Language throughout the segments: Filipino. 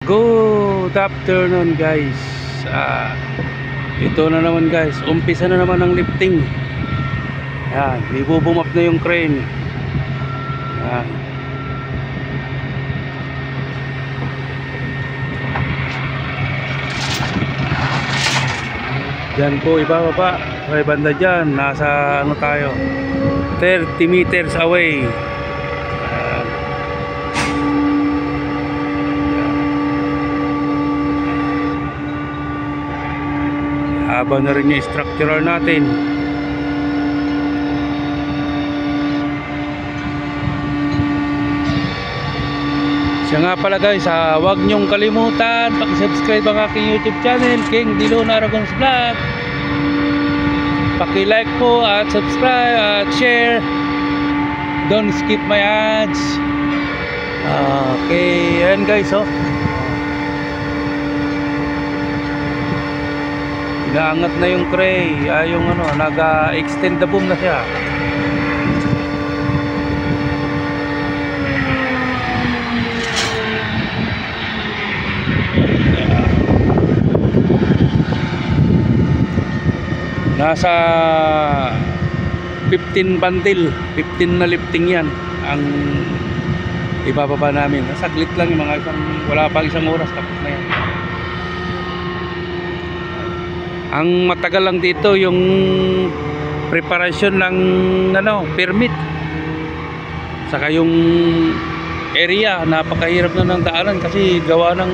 Good afternoon guys. Ito na naman guys, umpisa na naman ang lifting. Yan, ibubumap na yung crane. Yan. Diyan po ibababa. May banda dyan, nasa ano tayo, 30 meters away. Haba na rin yung structural natin. Siya nga pala guys, huwag nyong kalimutan paki-subscribe ang aking YouTube channel, King Dilon Aragon's Vlog. Paki-like po at subscribe at share. Don't skip my ads. Okay, ayan guys, oh. Inaangat na yung crane, yung ano, nag-extend the boom na siya. Nasa 15 bundle, 15 na lifting yan ang ibababa namin. Saglit lang yung mga isang, wala pa isang oras tapos na yan. Ang matagal lang dito yung preparasyon ng ano, permit. Saka yung area, napakahirap na ng daanan kasi gawa ng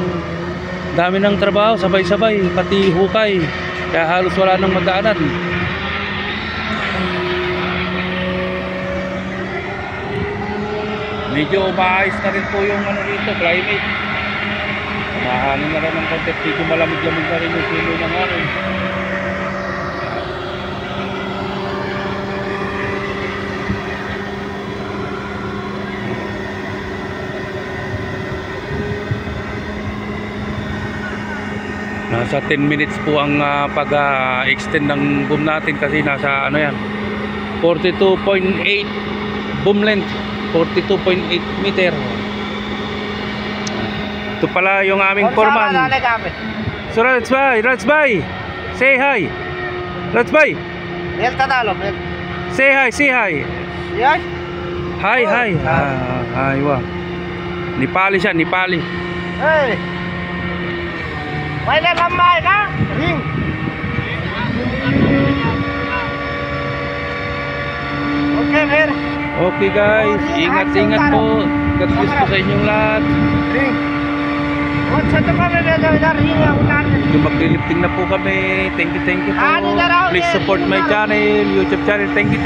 dami ng trabaho, sabay-sabay, pati hukay. Kaya halos wala nang madaanan. Medyo maayos na rin po yung ano dito, climate. Mahangin na rin ng konti, medyo malamig-lamig na rin yung silo ng hangin. Nasa 10 minutes po ang pag-extend ng boom natin kasi nasa ano yan, 42.8 boom length, 42.8 meter. Ito pala yung aming foreman. So Ratsbay, say hi. Ratsbay, say hi, say hi. Hi, hi. Hi, wow. Nepali siya, Nepali. Hey. May lalambay ka? Ring. Okay, man. Okay guys, ingat-ingat po. God bless po sa inyong lahat. Ring. What's sa kami na ring ang natin? Maglilifting na po kami. Thank you po. Please support my channel, YouTube channel. Thank you.